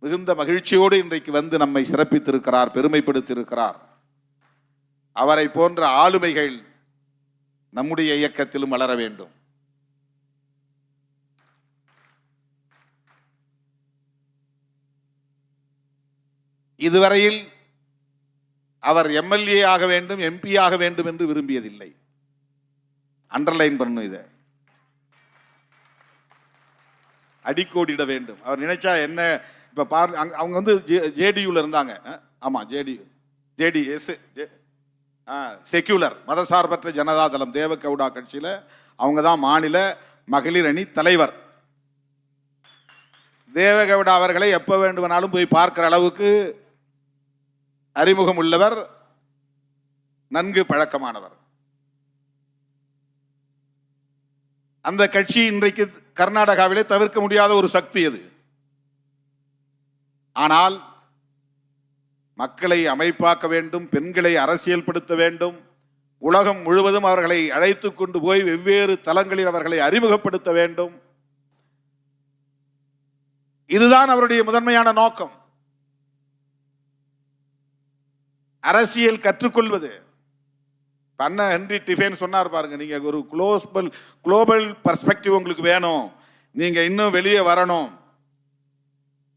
மிகுந்த மகிழ்ச்சியோடு இன்றைக்கு வந்து நம்மை சிறப்பித்திருக்கிறார், பெருமைப்படுத்தியிருக்கிறார். அவரை போன்ற ஆளுமைகள் நம்முடைய இயக்கத்திலும் வளர வேண்டும். இதுவரையில் அவர் எம்எல்ஏ ஆக வேண்டும், எம்பி ஆக வேண்டும் என்று விரும்பியதில்லை. அண்டர்லைன் பண்ணும், இதை அடிக்கோடிட வேண்டும். அவர் நினைச்சா என்ன, இப்ப பாரு, அவங்க வந்து ஜேடியூல இருந்தாங்க. ஆமா, ஜேடிஎஸ் செக்யூலர் மதசார்பற்ற ஜனதாதளம் தேவகவுடா கட்சியில அவங்க தான் மாநில மகளிர் அணி தலைவர். தேவகவுடா அவர்களை எப்ப வேண்டுமானாலும் போய் பார்க்கிற அளவுக்கு அறிமுகம் உள்ளவர், நன்கு பழக்கமானவர். அந்த கட்சி இன்றைக்கு கர்நாடகாவிலே தவிர்க்க முடியாத ஒரு சக்தி அது. ஆனால் மக்களை அமைப்பாக்க வேண்டும், பெண்களை அரசியல்படுத்த வேண்டும், உலகம் முழுவதும் அவர்களை அழைத்து கொண்டு போய் வெவ்வேறு தளங்களில் அவர்களை அறிமுகப்படுத்த வேண்டும். இதுதான் அவருடைய முதன்மையான நோக்கம். அரசியல் கற்றுக்கொள்வது. அண்ணா ஹென்றி டிஃபேன் சொன்னார் பாருங்க, நீங்க ஒரு குளோபல் பர்ஸ்பெக்டிவ் உங்களுக்கு வேணும், நீங்க இன்னும் வெளியே வரணும்,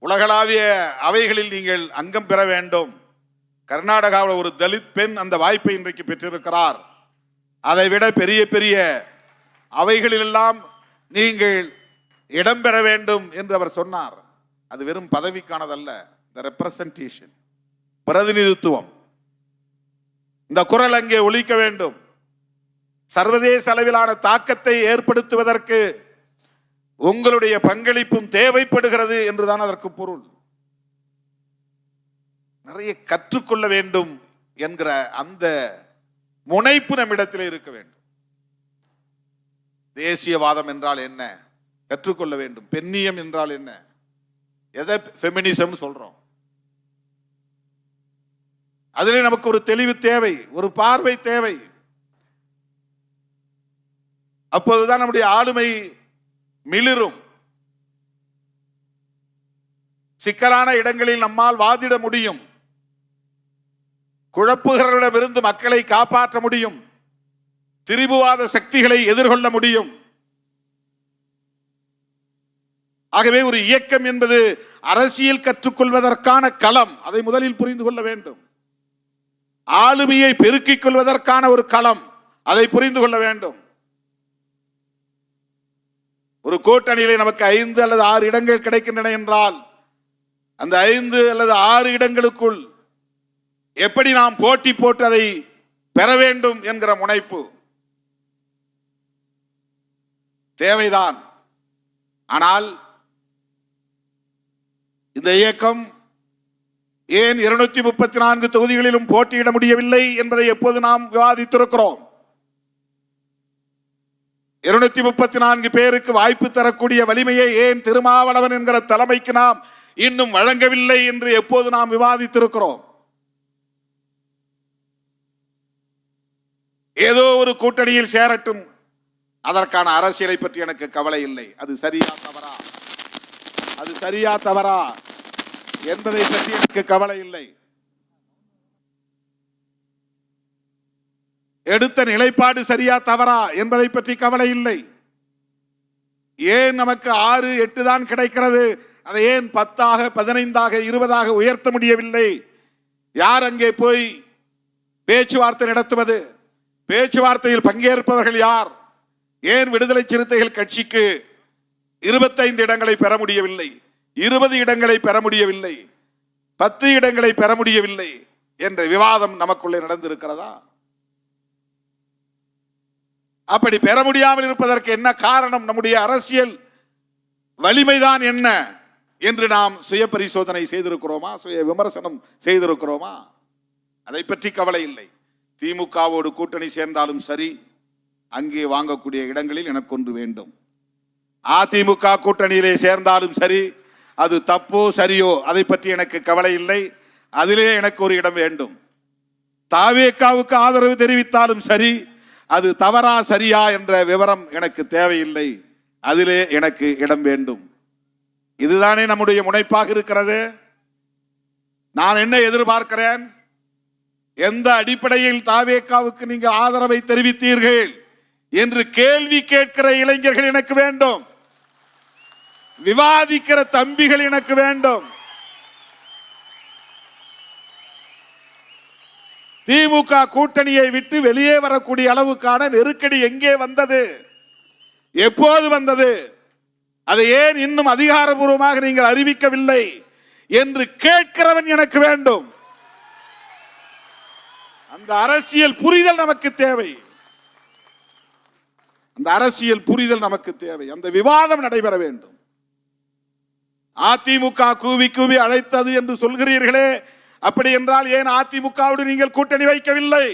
உலகளாவிய அவைகளில் நீங்கள் அங்கம் பெற வேண்டும். கர்நாடகாவில் ஒரு தலித் பெண் அந்த வாய்ப்பை இன்றைக்கு பெற்றிருக்கிறார். அதை விட பெரிய பெரிய அவைகளிலெல்லாம் நீங்கள் இடம்பெற வேண்டும் என்று அவர் சொன்னார். அது வெறும் பதவிக்கானதல்ல, இந்த ரெப்ரசன்டேஷன், பிரதிநிதித்துவம். இந்த குரல் அங்கே ஒலிக்க வேண்டும். சர்வதேச அளவிலான தாக்கத்தை ஏற்படுத்துவதற்கு உங்களுடைய பங்களிப்பும் தேவைப்படுகிறது என்றுதான் அதற்கு பொருள். நிறைய கற்றுக்கொள்ள வேண்டும் என்கிற அந்த முனைப்பு நம்மிடத்தில் இருக்க வேண்டும். தேசியவாதம் என்றால் என்ன கற்றுக்கொள்ள வேண்டும். பெண்ணியம் என்றால் என்ன, எதை ஃபெமினிசம் சொல்றோம், அதிலே நமக்கு ஒரு தெளிவு தேவை, ஒரு பார்வை தேவை. அப்போதுதான் நம்முடைய ஆளுமை மிளிரும். சிக்கலான இடங்களில் நம்மால் வாதிட முடியும், குழப்புகளிடமிருந்து மக்களை காப்பாற்ற முடியும், திரிபுவாத சக்திகளை எதிர்கொள்ள முடியும். ஆகவே ஒரு இயக்கம் என்பது அரசியல் கற்றுக்கொள்வதற்கான களம். அதை முதலில் புரிந்து கொள்ள வேண்டும். ஆளுமையை பெருக்கிக் கொள்வதற்கான ஒரு களம், அதை புரிந்து கொள்ள வேண்டும். ஒரு கூட்டணியிலே நமக்கு 5 அல்லது 6 இடங்கள் கிடைக்கின்றன என்றால் அந்த 5 அல்லது 6 இடங்களுக்குள் எப்படி நாம் போட்டி போட்டு அதை பெற வேண்டும் என்கிற முனைப்பு தேவைதான். ஆனால் இந்த இயக்கம் ஏன் 234 தொகுதிகளிலும் போட்டியிட முடியவில்லை என்பதை எப்போது நாம் விவாதித்திருக்கிறோம். 234 பேருக்கு வாய்ப்பு தரக்கூடிய வலிமையை ஏன் திருமாவளவன் என்கிற தலைமைக்கு நாம் இன்னும் வழங்கவில்லை என்று எப்போது நாம் விவாதித்திருக்கிறோம். ஏதோ ஒரு கூட்டணியில் சேரட்டும், அதற்கான அரசியலை பற்றி எனக்கு கவலை இல்லை. அது சரியா தவறா, அது சரியா தவறா என்பதை பற்றி எனக்கு கவலை இல்லை. எடுத்த நிலைப்பாடு சரியா தவறா என்பதை பற்றி கவலை இல்லை. ஏன் நமக்கு 6, 8 தான் கிடைக்கிறது, அதை ஏன் 10, 15, 20 உயர்த்த முடியவில்லை? யார் அங்கே போய் பேச்சுவார்த்தை நடத்துவது? பேச்சுவார்த்தையில் பங்கேற்பவர்கள் யார்? ஏன் விடுதலை சிறுத்தைகள் கட்சிக்கு 25 இடங்களை பெற முடியவில்லை, 20 இடங்களை பெற முடியவில்லை, 10 இடங்களை பெற முடியவில்லை என்ற விவாதம் நமக்குள்ளே நடந்திருக்கிறதா? அப்படி பெற முடியாமல் இருப்பதற்கு என்ன காரணம்? நம்முடைய அரசியல் வலிமைதான் என்ன என்று நாம் சுய பரிசோதனை செய்திருக்கிறோமா? சுய விமர்சனம் செய்திருக்கிறோமா? அதை பற்றி கவலை இல்லை. திமுகவோடு கூட்டணி சேர்ந்தாலும் சரி, அங்கே வாங்கக்கூடிய இடங்களில் எனக்கு ஒன்று வேண்டும். அதிமுக கூட்டணியிலே சேர்ந்தாலும் சரி, அது தப்போ சரியோ அதை பற்றி எனக்கு கவலை இல்லை. அதிலே எனக்கு ஒரு இடம் வேண்டும். தாவேகாவுக்கு ஆதரவு தெரிவித்தாலும் சரி, அது தவறா சரியா என்ற விவரம் எனக்கு தேவையில்லை. அதிலே எனக்கு இடம் வேண்டும். இதுதானே நம்முடைய முனைப்பாக இருக்கிறது. நான் என்ன எதிர்பார்க்கிறேன்? எந்த அடிப்படையில் தாவேகாவுக்கு நீங்கள் ஆதரவை தெரிவித்தீர்கள் என்று கேள்வி கேட்கிற இளைஞர்கள் எனக்கு வேண்டும். விவாதிக்கிற தம்பிகள் எனக்கு வேண்டும். திமுக கூட்டணியை விட்டு வெளியே வரக்கூடிய அளவுக்கான நெருக்கடி எங்கே வந்தது? எப்போது வந்தது? அதை ஏன் இன்னும் அதிகாரபூர்வமாக நீங்கள் அறிவிக்கவில்லை என்று கேட்கிறவன் எனக்கு வேண்டும். அந்த அரசியல் புரிதல் நமக்கு தேவை. அந்த அரசியல் புரிதல் நமக்கு தேவை. அந்த விவாதம் நடைபெற வேண்டும். அதிமுக கூவி கூவி அழைத்தது என்று சொல்கிறீர்களே, அப்படி என்றால் ஏன் அதிமுகவோடு நீங்கள் கூட்டணி வைக்கவில்லை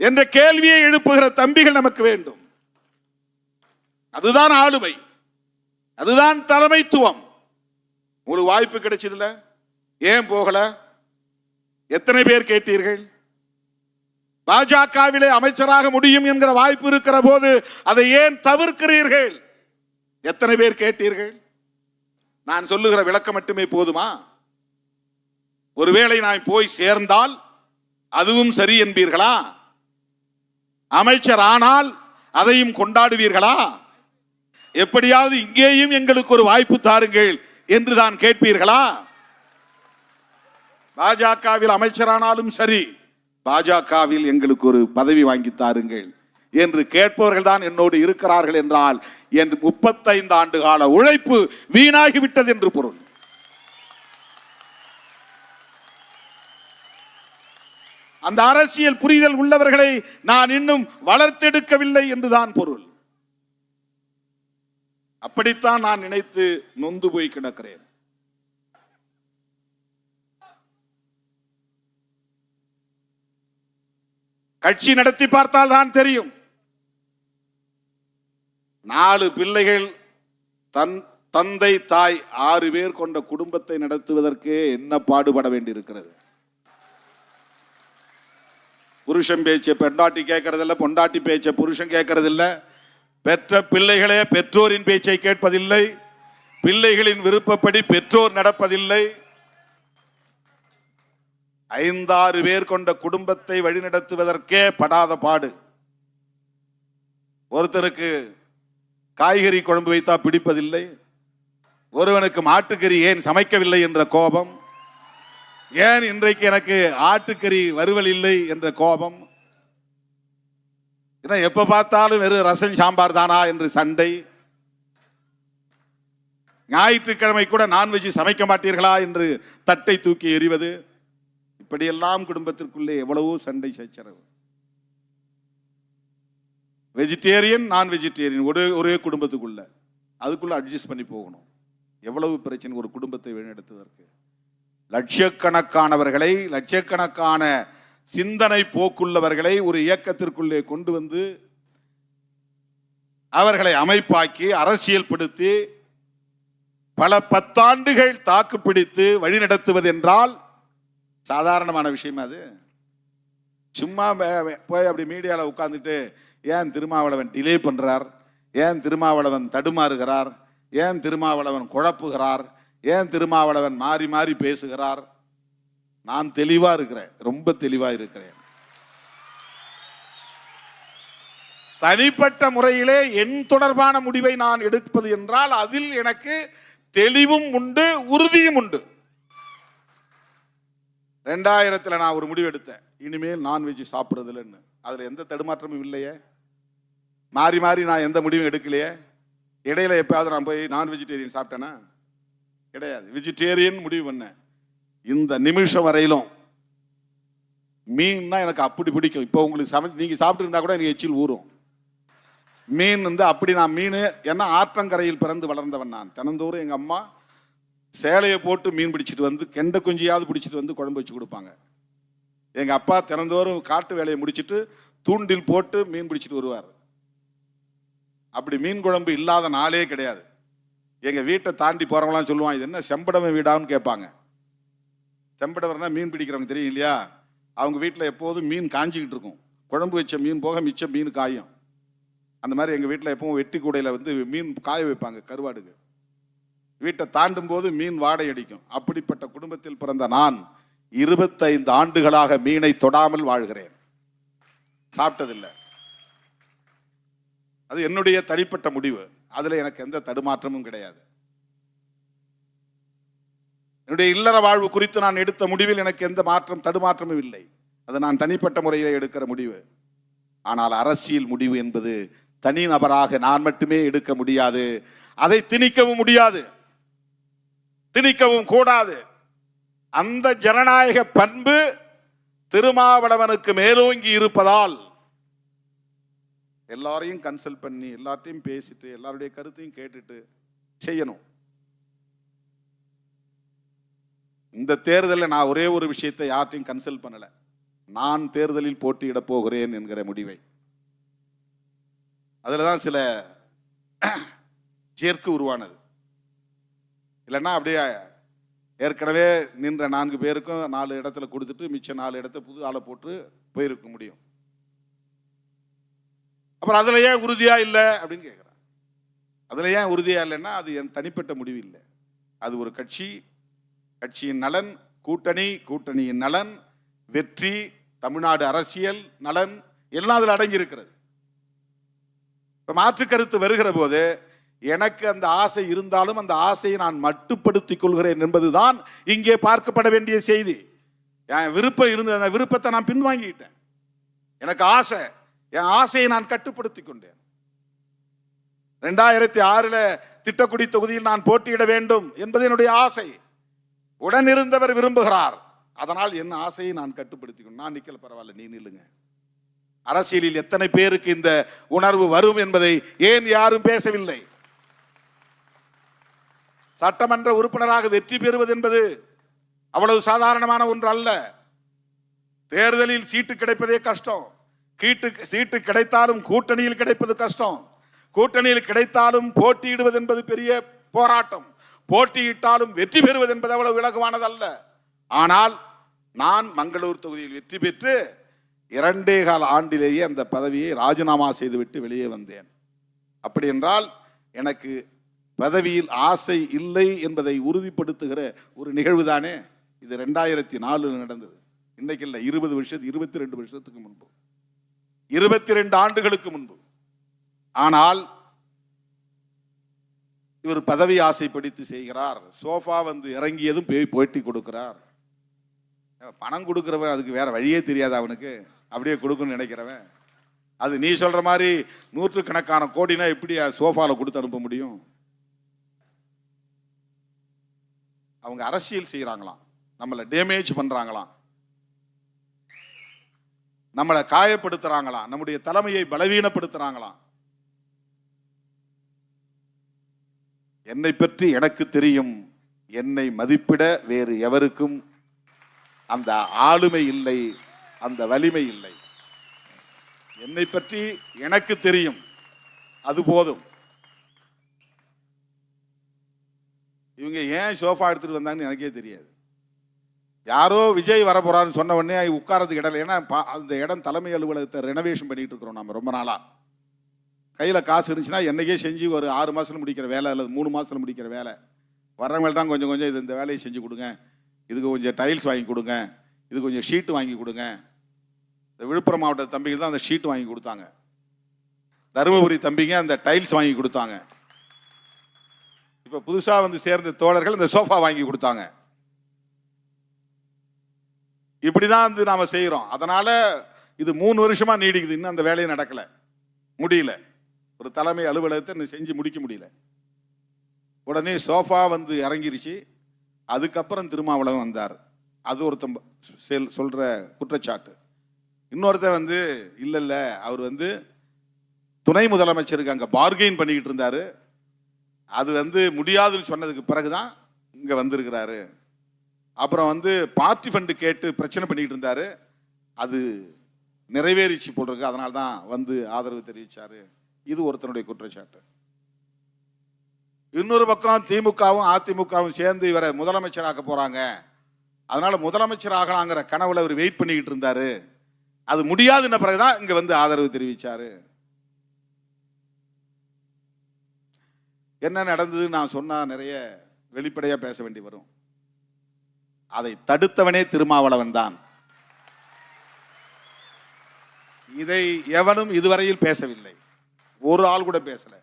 என்ற கேள்வியை எழுப்புகிற தம்பிகள் நமக்கு வேண்டும். அதுதான் ஆளுமை, அதுதான் தலைமைத்துவம். உங்களுக்கு வாய்ப்பு கிடைச்சதில்ல, ஏன் போகல? எத்தனை பேர் கேட்டீர்கள்? பாஜகவிலே அமைச்சராக முடியும் என்கிற வாய்ப்பு இருக்கிற போது அதை ஏன் தவிர்க்கிறீர்கள்? எத்தனை பேர் கேட்டீர்கள்? நான் சொல்லுகிற விளக்கம் மட்டுமே போதுமா? ஒருவேளை நான் போய் சேர்ந்தால் அதுவும் சரி என்பீர்களா? அமைச்சர் ஆனால் அதையும் கொண்டாடுவீர்களா? எப்படியாவது இங்கேயும் எங்களுக்கு ஒரு வாய்ப்பு தாருங்கள் என்று தான் கேட்பீர்களா? பாஜகவில் அமைச்சரானாலும் சரி, பாஜகவில் எங்களுக்கு ஒரு பதவி வாங்கி தாருங்கள் என்று கேட்பவர்கள் தான் என்னோடு இருக்கிறார்கள் என்றால் என் 35 ஆண்டு கால உழைப்பு வீணாகிவிட்டது என்று பொருள். அந்த அரசியல் புரிதல் உள்ளவர்களை நான் இன்னும் வளர்த்தெடுக்கவில்லை என்றுதான் பொருள். அப்படித்தான் நான் நினைத்து நொந்து போய் கிடக்கிறேன். கட்சி நடத்தி பார்த்தால் தான் தெரியும். 4 பிள்ளைகள், தந்தை தாய் 6 பேர் கொண்ட குடும்பத்தை நடத்துவதற்கு என்ன பாடுபட வேண்டியிருக்கிறது. புருஷன் பேச்ச பெண்டாட்டி கேட்கறதில்ல, பொண்டாட்டி பேச்ச புருஷன் கேட்கறதில்ல, பெற்ற பிள்ளைகளே பெற்றோரின் பேச்சை கேட்பதில்லை, பிள்ளைகளின் விருப்பப்படி பெற்றோர் நடப்பதில்லை. 5-6 பேர் கொண்ட குடும்பத்தை வழிநடத்துவதற்கே படாத பாடு. ஒருத்தருக்கு காய்கறி குழம்பு வைத்தா பிடிப்பதில்லை, ஒருவனுக்கு மாட்டுக்கறி ஏன் சமைக்கவில்லை என்ற கோபம், ஏன் இன்றைக்கு எனக்கு ஆட்டுக்கறி வறுவல் இல்லை என்ற கோபம், எப்ப பார்த்தாலும் வெறும் ரசம் சாம்பார் தானா என்று சண்டை, ஞாயிற்றுக்கிழமை கூட நான்வெஜ் சமைக்க மாட்டீர்களா என்று தட்டை தூக்கி எறிவது, இப்படியெல்லாம் குடும்பத்திற்குள்ளே எவ்வளவோ சண்டை சச்சரவு. வெஜிடேரியன் நான் வெஜிடேரியன் ஒரே குடும்பத்துக்குள்ள, அதுக்குள்ள அட்ஜஸ்ட் பண்ணி போகணும். எவ்வளவு பிரச்சனை ஒரு குடும்பத்தை வழிநடத்துவதற்கு. லட்சக்கணக்கானவர்களை, லட்சக்கணக்கான சிந்தனை போக்குள்ளவர்களை ஒரு இயக்கத்திற்குள்ளே கொண்டு வந்து அவர்களை அமைப்பாக்கி அரசியல் படுத்தி பல 10 ஆண்டுகள் தாக்கு பிடித்து வழிநடத்துவது என்றால் சாதாரணமான விஷயம் அது. சும்மா போய் அப்படி மீடியாவில் உட்கார்ந்துட்டு ஏன் திருமாவளவன் டிலே பண்றார், ஏன் திருமாவளவன் தடுமாறுகிறார், ஏன் திருமாவளவன் குழப்புகிறார், ஏன் திருமாவளவன் மாறி மாறி பேசுகிறார். நான் தெளிவா இருக்கிறேன், ரொம்ப தெளிவா இருக்கிறேன். தனிப்பட்ட முறையிலே என் தொடர்பான முடிவை நான் எடுப்பது என்றால் அதில் எனக்கு தெளிவும் உண்டு, உறுதியும் உண்டு. 2000 நான் ஒரு முடிவு எடுத்தேன், இனிமேல் நான்வெஜ் சாப்பிட்றதில்லைன்னு. அதில் எந்த தடுமாற்றமும் இல்லையே, மாறி மாறி நான் எந்த முடிவும் எடுக்கலையே. இடையில எப்பயாவது நான் போய் நான் வெஜிடேரியன் சாப்பிட்டேன்னா கிடையாது, வெஜிடேரியன் முடிவு பண்ணேன். இந்த நிமிஷம் வரையிலும் மீன்னா எனக்கு அப்படி பிடிக்கும். இப்போ உங்களுக்கு நீங்க சாப்பிட்டு இருந்தா கூட எனக்கு எச்சில் ஊறும். மீன் அப்படி நான் மீன், ஏன்னா ஆற்றங்கரையில் பிறந்து வளர்ந்தவன் நான். தினந்தோறும் எங்க அம்மா சேலையை போட்டு மீன் பிடிச்சிட்டு வந்து, கெண்டை குஞ்சியாவது பிடிச்சிட்டு வந்து குழம்பு வச்சு கொடுப்பாங்க. எங்க அப்பா தினந்தோறும் காட்டு வேலையை முடிச்சுட்டு தூண்டில் போட்டு மீன் பிடிச்சிட்டு வருவார். அப்படி மீன் குழம்பு இல்லாத நாளே கிடையாது. எங்க வீட்டை தாண்டி போறவங்களாம் சொல்லுவான், இது என்ன செம்படவன் வீடான்னு கேட்பாங்க. செம்படவர்னா மீன் பிடிக்கிறவங்க தெரியும் இல்லையா, அவங்க வீட்டில் எப்போதும் மீன் காஞ்சிக்கிட்டு இருக்கும். குழம்பு வச்ச மீன் போக மிச்சம் மீன் காயும். அந்த மாதிரி எங்கள் வீட்டில் எப்பவும் வெட்டி கூடையில் மீன் காய வைப்பாங்க கருவாடுக்கு. வீட்டை தாண்டும் போது மீன் வாடை அடிக்கும். அப்படிப்பட்ட குடும்பத்தில் பிறந்த நான் 25 ஆண்டுகளாக மீனை தொடாமல் வாழ்கிறேன். சாப்பிட்டதில்லை. அது என்னுடைய தனிப்பட்ட முடிவு. அதுல எனக்கு எந்த தடுமாற்றமும் கிடையாது. என்னுடைய இல்லற வாழ்வு குறித்து நான் எடுத்த முடிவில் எனக்கு எந்த தடுமாற்றமும் இல்லை. அது நான் தனிப்பட்ட முறையில் எடுக்கிற முடிவு. ஆனால் அரசியல் முடிவு என்பது தனி நபராக நான் மட்டுமே எடுக்க முடியாது. அதை திணிக்கவும் முடியாது, திணிக்கவும் கூடாது. அந்த ஜனநாயக பண்பு திருமாவளவனுக்கு மேலோங்கி இருப்பதால் எல்லாரையும் கன்சல்ட் பண்ணி எல்லாத்தையும் பேசிட்டு எல்லாருடைய கருத்தையும் கேட்டுட்டு செய்யணும். இந்த தேர்தலில் நான் ஒரே ஒரு விஷயத்தை யார்ட்டையும் கன்சல்ட் பண்ணல. நான் தேர்தலில் போட்டியிட போகிறேன் என்கிற முடிவை. அதுலதான் சில ஜெர்க்கு உருவானது. இல்லைன்னா அப்படியே ஏற்கனவே நின்ற 4 பேருக்கும் 4 இடத்துல கொடுத்துட்டு மிச்சம் 4 இடத்த புது ஆளை போட்டு போயிருக்க முடியும். அப்புறம் அதுல ஏன் உறுதியா இல்லை அப்படின்னு கேட்கிறேன். அதுல ஏன் உறுதியா இல்லைன்னா அது என் தனிப்பட்ட முடிவு இல்லை. அது ஒரு கட்சியின் நலன், கூட்டணியின் நலன், வெற்றி, தமிழ்நாடு அரசியல் நலன் எல்லாம் அதில் அடங்கி இருக்கிறது. இப்ப மாற்று கருத்து வருகிற போது எனக்கு அந்த ஆசை இருந்தாலும் அந்த ஆசையை நான் மட்டுப்படுத்திக் கொள்கிறேன் என்பதுதான் இங்கே பார்க்கப்பட வேண்டிய செய்தி. என் விருப்பம் இருந்த அந்த விருப்பத்தை நான் பின்வாங்கிட்டேன். எனக்கு ஆசை, என் ஆசையை நான் கட்டுப்படுத்திக் கொண்டேன். 2006 திட்டக்குடி தொகுதியில் நான் போட்டியிட வேண்டும் என்பது என்னுடைய ஆசை. உடனிருந்தவர் விரும்புகிறார். அதனால் என் ஆசையை நான் கட்டுப்படுத்திக்கணும். நான் நிக்கல, பரவாயில்ல, நீ நில்லுங்க. அரசியலில் எத்தனை பேருக்கு இந்த உணர்வு வரும் என்பதை ஏன் யாரும் பேசவில்லை? சட்டமன்ற உறுப்பினராக வெற்றி பெறுவது என்பது அவ்வளவு சாதாரணமான ஒன்று அல்ல. தேர்தலில் சீட்டு கிடைப்பதே கஷ்டம். சீட்டு கிடைத்தாலும் கூட்டணியில் கிடைப்பது கஷ்டம். கூட்டணியில் கிடைத்தாலும் போட்டியிடுவது என்பது பெரிய போராட்டம். போட்டியிட்டாலும் வெற்றி பெறுவது என்பது அவ்வளவு இலகுவானதல்ல. ஆனால் நான் மங்களூர் தொகுதியில் வெற்றி பெற்று 2.25 ஆண்டிலேயே அந்த பதவியை ராஜினாமா செய்துவிட்டு வெளியே வந்தேன். அப்படி என்றால் எனக்கு பதவியில் ஆசை இல்லை என்பதை உறுதிப்படுத்துகிற ஒரு நிகழ்வு தானே இது. 2004 நடந்தது. இன்னைக்கு இல்லை, 22 வருஷத்துக்கு முன்பு, 22 ஆண்டுகளுக்கு முன்பு. ஆனால் இவர் பதவி ஆசை படித்து செய்கிறார். சோஃபா வந்து இறங்கியதும் போட்டி கொடுக்கிறார். பணம் கொடுக்கிறவன் அதுக்கு வேற வழியே தெரியாது அவனுக்கு, அப்படியே கொடுக்கணும்னு நினைக்கிறவன். அது நீ சொல்ற மாதிரி 100கணக்கான கோடினா எப்படி சோஃபால கொடுத்து அனுப்ப முடியும்? அவங்க அரசியல் செய்யறாங்களாம், நம்மளை டேமேஜ் பண்றாங்களாம், நம்மளை காயப்படுத்துறாங்களாம், நம்முடைய தலைமையை பலவீனப்படுத்துறாங்களாம். என்னை பற்றி எனக்கு தெரியும். என்னை மதிப்பிட வேறு எவருக்கும் அந்த ஆளுமை இல்லை, அந்த வலிமை இல்லை. என்னை பற்றி எனக்கு தெரியும், அது போதும். இவங்க ஏன் சோஃபா எடுத்துட்டு வந்தாங்கன்னு எனக்கே தெரியாது. யாரோ விஜய் வர போறாருன்னு சொன்ன உடனே உட்காரத்துக்கு இடம் இல்லை. ஏன்னா அந்த இடம் தலைமை அலுவலகத்தை ரெனோவேஷன் பண்ணிட்டு இருக்கிறோம் நம்ம ரொம்ப நாளா. கையில் காசு இருந்துச்சுன்னா என்னைக்கே செஞ்சு ஒரு 6 மாதத்தில் முடிக்கிற வேலை அல்லது 3 மாதத்தில் முடிக்கிற வேலை. வர்றவங்க தான் கொஞ்சம் கொஞ்சம் இந்த வேலையை செஞ்சு கொடுங்க, இதுக்கு கொஞ்சம் டைல்ஸ் வாங்கி கொடுங்க, இது கொஞ்சம் ஷீட்டு வாங்கி கொடுங்க. இந்த விழுப்புரம் மாவட்ட தம்பிகள் தான் அந்த ஷீட்டு வாங்கி கொடுத்தாங்க. தருமபுரி தம்பிங்க அந்த டைல்ஸ் வாங்கி கொடுத்தாங்க. இப்போ புதுசாக வந்து சேர்ந்த தோழர்கள் இந்த சோஃபா வாங்கி கொடுத்தாங்க. இப்படிதான் வந்து நாம செய்கிறோம். அதனால இது 3 வருஷமா நீடிக்குது. இன்னும் அந்த வேலையை நடக்கல, முடியல. ஒரு தலைமை அலுவலகத்தை செஞ்சு முடிக்க முடியல. உடனே சோஃபா வந்து இறங்கிருச்சு. அதுக்கப்புறம் திருமாவளவன் வந்தார். அது ஒருத்தன் சொல்ற குற்றச்சாட்டு. இன்னொருத்த வந்து இல்ல அவர் வந்து துணை முதலமைச்சருக்கு அங்க பார்கெயின் பண்ணிக்கிட்டு இருந்தாரு. அது வந்து முடியாதுன்னு சொன்னதுக்கு பிறகுதான் இங்க வந்திருக்கிறாரு. அப்புறம் வந்து பார்ட்டி ஃபண்டு கேட்டு பிரச்சனை பண்ணிக்கிட்டு இருந்தாரு. அது நிறைவேறிச்சு போல் இருக்கு, அதனால தான் வந்து ஆதரவு தெரிவிச்சாரு. இது ஒருத்தனுடைய குற்றச்சாட்டு. இன்னொரு பக்கம் திமுகவும் அதிமுகவும் சேர்ந்து இவரை முதலமைச்சராக்க போறாங்க, அதனால முதலமைச்சர் ஆகலாங்கிற கனவுல அவர் வெயிட் பண்ணிக்கிட்டு இருந்தாரு. அது முடியாதுன்ன பிறகுதான் இங்க வந்து ஆதரவு தெரிவிச்சாரு. என்ன நடந்தது நான் சொன்னா நிறைய வெளிப்படையா பேச வேண்டி வரும். அதை தடுத்தவனே திருமாவளவன் தான். இதை எவனும் இதுவரையில் பேசவில்லை, ஒரு ஆள் கூட பேசல.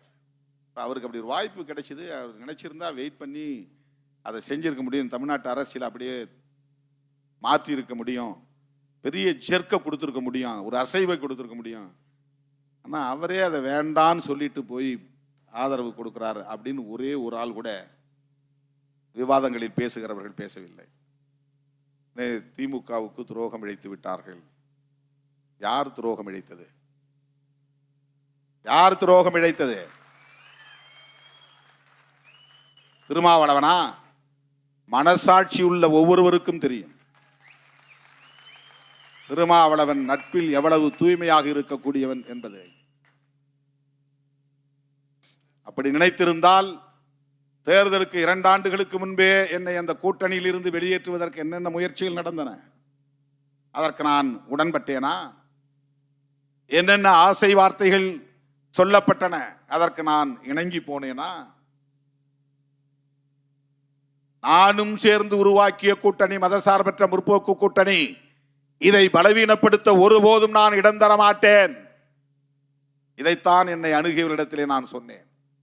அவருக்கு அப்படி ஒரு வாய்ப்பு கிடைச்சது. அவர் நினைச்சிருந்தா வெயிட் பண்ணி அதை செஞ்சிருக்க முடியும். தமிழ்நாட்டு அரசியல் அப்படியே மாற்றி இருக்க முடியும், பெரிய ஜெர்க்க கொடுத்துருக்க முடியும், ஒரு அசைவை கொடுத்துருக்க முடியும். ஆனால் அவரே அதை வேண்டான்னு சொல்லிட்டு போய் ஆதரவு கொடுக்கிறார் அப்படின்னு ஒரே ஒரு ஆள் கூட விவாதங்களில் பேசுகிறவர்கள் பேசவில்லை. திமுகவுக்கு துரோகம் இழைத்து விட்டார்கள். யார் துரோகம் இழைத்தது? யார் துரோகம் இழைத்தது? திருமாவளவனா? மனசாட்சி உள்ள ஒவ்வொருவருக்கும் தெரியும் திருமாவளவன் நட்பில் எவ்வளவு தூய்மையாக இருக்கக்கூடியவன் என்பது. அப்படி நினைத்திருந்தால் தேர்தலுக்கு 2 ஆண்டுகளுக்கு முன்பே என்னை அந்த கூட்டணியில் இருந்து வெளியேற்றுவதற்கு என்னென்ன முயற்சிகள் நடந்தன, அதற்கு நான் உடன்பட்டேனா? என்னென்ன ஆசை வார்த்தைகள் சொல்லப்பட்டன, அதற்கு நான் இணங்கி போனேனா? நானும் சேர்ந்து உருவாக்கிய கூட்டணி மதசார்பற்ற முற்போக்கு கூட்டணி, இதை பலவீனப்படுத்த ஒருபோதும் நான் இடம் தர மாட்டேன். இதைத்தான் என்னை அணுகியவரிடத்திலே நான் சொன்னேன்.